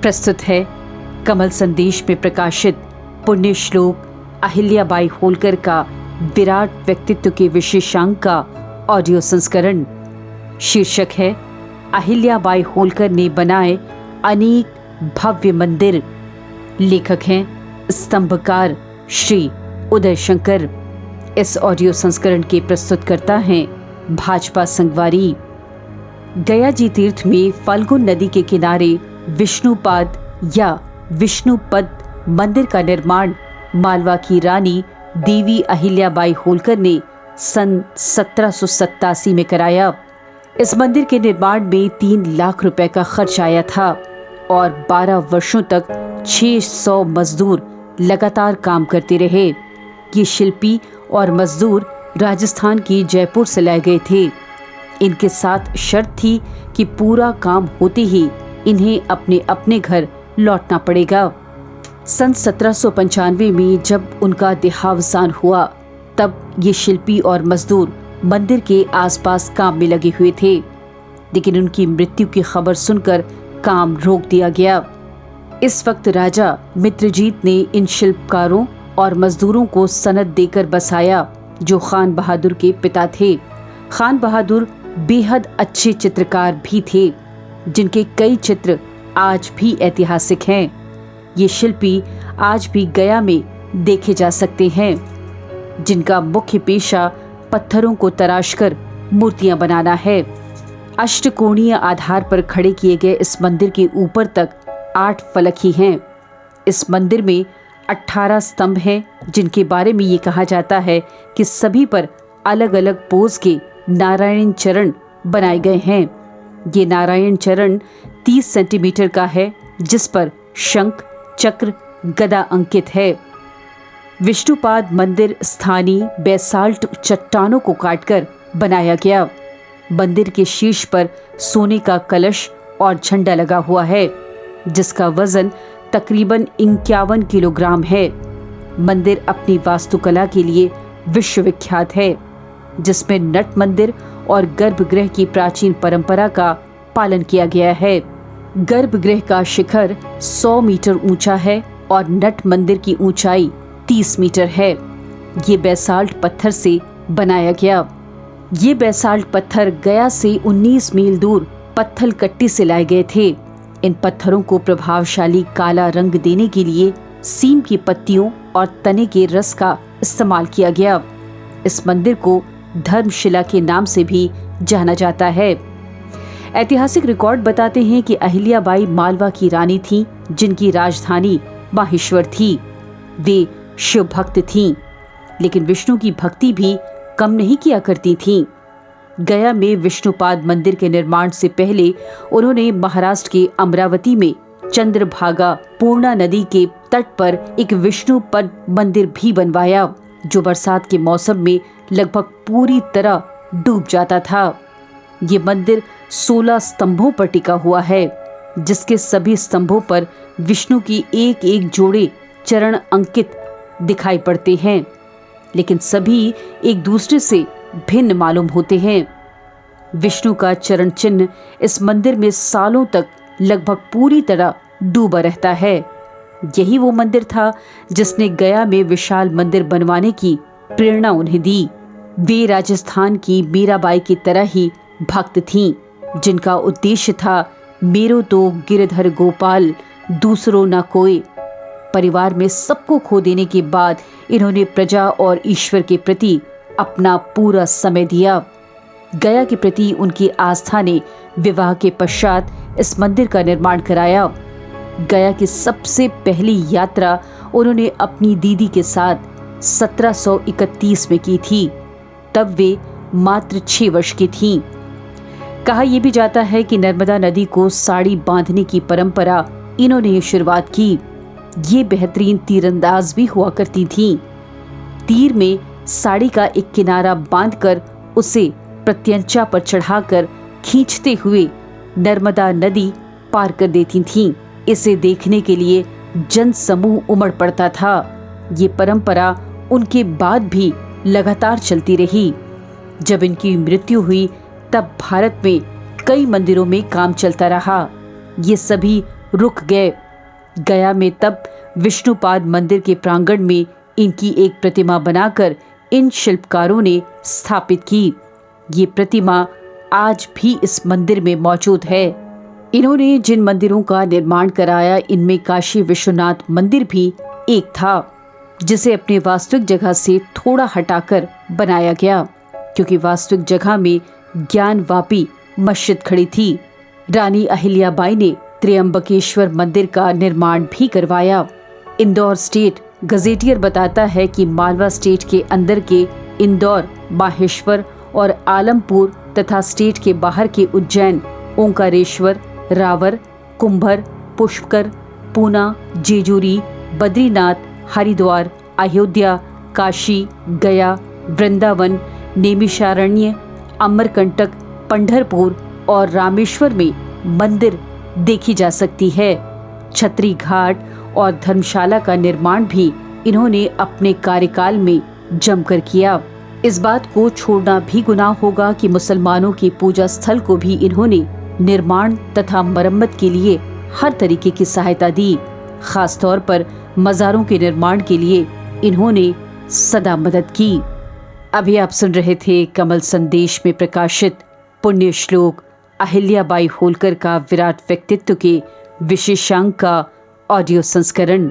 प्रस्तुत है कमल संदेश में प्रकाशित पुण्य श्लोक अहिल्याबाई होलकर का विराट व्यक्तित्व के विशेषांक का ऑडियो संस्करण। शीर्षक है अहिल्याबाई होलकर ने बनाए अनेक भव्य मंदिर। लेखक हैं स्तंभकार श्री उदय शंकर। इस ऑडियो संस्करण के प्रस्तुतकर्ता हैं भाजपा संगवारी। गया जी तीर्थ में फाल्गुन नदी के किनारे विष्णुपाद या विष्णुपद मंदिर का निर्माण मालवा की रानी देवी अहिल्याबाई होलकर ने सन 1787 में कराया। इस मंदिर के निर्माण में 3 लाख रुपए का खर्च आया था और 12 वर्षों तक 600 मजदूर लगातार काम करते रहे। ये शिल्पी और मजदूर राजस्थान की जयपुर से लाए गए थे। इनके साथ शर्त थी कि पूरा काम होते ही इन्हें अपने अपने घर लौटना पड़ेगा। सन 1795 में जब उनका देहावसान हुआ तब ये शिल्पी और मजदूर मंदिर के आसपास काम में लगे हुए थे, लेकिन उनकी मृत्यु की खबर सुनकर काम रोक दिया गया। इस वक्त राजा मित्रजीत ने इन शिल्पकारों और मजदूरों को सनद देकर बसाया, जो खान बहादुर के पिता थे। खान बहादुर बेहद अच्छे चित्रकार भी थे, जिनके कई चित्र आज भी ऐतिहासिक हैं। ये शिल्पी आज भी गया में देखे जा सकते हैं, जिनका मुख्य पेशा पत्थरों को तराशकर मूर्तियां बनाना है। अष्टकोणीय आधार पर खड़े किए गए इस मंदिर के ऊपर तक 8 फलक ही हैं। इस मंदिर में 18 स्तंभ हैं, जिनके बारे में ये कहा जाता है कि सभी पर अलग अलग पोज के नारायण चरण बनाए गए हैं। ये नारायण चरण 30 सेंटीमीटर का है, जिस पर शंख, चक्र, गदा अंकित है। विष्णुपाद मंदिर स्थानीय बेसाल्ट चट्टानों को काटकर बनाया गया। मंदिर के शीर्ष पर सोने का कलश और झंडा लगा हुआ है, जिसका वजन तकरीबन 51 किलोग्राम है। मंदिर अपनी वास्तुकला के लिए विश्वविख्यात है, जिसमें नट मंदिर और गर्भगृह की प्राचीन परंपरा का पालन किया गया है। गर्भगृह का शिखर 100 मीटर ऊंचा है और नट मंदिर की ऊंचाई 30 मीटर है। ये बेसाल्ट पत्थर से बनाया गया। ये बेसाल्ट पत्थर गया से 19 मील दूर पत्थलकट्टी से लाए गए थे। इन पत्थरों को प्रभावशाली काला रंग देने के लिए सीम की पत्तियों और तने के रस का इस्तेमाल किया गया। इस मंदिर को धर्मशिला के नाम से भी जाना जाता है। ऐतिहासिक रिकॉर्ड बताते हैं कि अहिल्याबाई मालवा की रानी थीं, जिनकी राजधानी माहेश्वर थी। वे शिव भक्त थीं, लेकिन विष्णु की भक्ति भी कम नहीं किया करती थीं। गया में विष्णुपाद मंदिर के निर्माण से पहले उन्होंने महाराष्ट्र के अमरावती में चंद्रभागा पूर्णा नदी के तट पर एक विष्णुपद मंदिर भी बनवाया, जो बरसात के मौसम में लगभग पूरी तरह डूब जाता था। ये मंदिर 16 स्तंभों पर टिका हुआ है, जिसके सभी स्तंभों पर विष्णु की एक एक जोड़े चरण अंकित दिखाई पड़ते हैं, लेकिन सभी एक दूसरे से भिन्न मालूम होते हैं। विष्णु का चरण चिन्ह इस मंदिर में सालों तक लगभग पूरी तरह डूबा रहता है। यही वो मंदिर था जिसने गया में विशाल मंदिर बनवाने की प्रेरणा उन्हें दी। वे राजस्थान की मीराबाई की तरह ही भक्त थीं, जिनका उद्देश्य था मेरो तो गिरधर गोपाल दूसरो ना कोई। परिवार में सबको खो देने के बाद इन्होंने प्रजा और ईश्वर के प्रति अपना पूरा समय दिया। गया के प्रति उनकी आस्था ने विवाह के पश्चात इस मंदिर का निर्माण कराया। गया की सबसे पहली यात्रा उन्होंने अपनी दीदी के साथ 1731 में की थी। तब वे मात्र 6 वर्ष की थीं। कहा यह भी जाता है कि नर्मदा नदी को साड़ी बांधने की परंपरा इन्होंने शुरुआत की। ये बेहतरीन तीरंदाज भी हुआ करती थीं। तीर में साड़ी का एक किनारा बांधकर उसे प्रत्यंचा पर चढ़ाकर खींचते हुए नर्मदा नदी पार कर देती थीं। इसे देखने के लिए जन समूह उमड़ पड़ता था। ये परंपरा उनके बाद भी लगातार चलती रही। जब इनकी मृत्यु हुई तब भारत में कई मंदिरों में काम चलता रहा। ये सभी रुक गए। गया में तब विष्णुपाद मंदिर के प्रांगण में इनकी एक प्रतिमा बनाकर इन शिल्पकारों ने स्थापित की। ये प्रतिमा आज भी इस मंदिर में मौजूद है। इन्होंने जिन मंदिरों का निर्माण कराया, इनमें काशी विश्वनाथ मंदिर भी एक था, जिसे अपनी वास्तविक जगह से थोड़ा हटाकर बनाया गया, क्योंकि वास्तविक जगह में ज्ञानवापी मस्जिद खड़ी थी। रानी अहिल्याबाई ने त्र्यंबकेश्वर मंदिर का निर्माण भी करवाया। इंदौर स्टेट गजेटियर बताता है कि मालवा स्टेट के अंदर के इंदौर, माहेश्वर और आलमपुर तथा स्टेट के बाहर के उज्जैन, ओंकारेश्वर, रावर, कुंभर, पुष्कर, पूना, जेजूरी, बद्रीनाथ, हरिद्वार, अयोध्या, काशी, गया, वृंदावन, नैमिषारण्य, अमरकंटक, पंढरपुर और रामेश्वर में मंदिर देखी जा सकती है। छत्री घाट और धर्मशाला का निर्माण भी इन्होंने अपने कार्यकाल में जमकर किया। इस बात को छोड़ना भी गुनाह होगा कि मुसलमानों की पूजा स्थल को भी इन्होंने निर्माण तथा मरम्मत के लिए हर तरीके की सहायता दी। खासतौर पर मज़ारों के निर्माण के लिए इन्होंने सदा मदद की। अभी आप सुन रहे थे कमल संदेश में प्रकाशित पुण्य श्लोक अहिल्याबाई होलकर का विराट व्यक्तित्व के विशेषांक का ऑडियो संस्करण।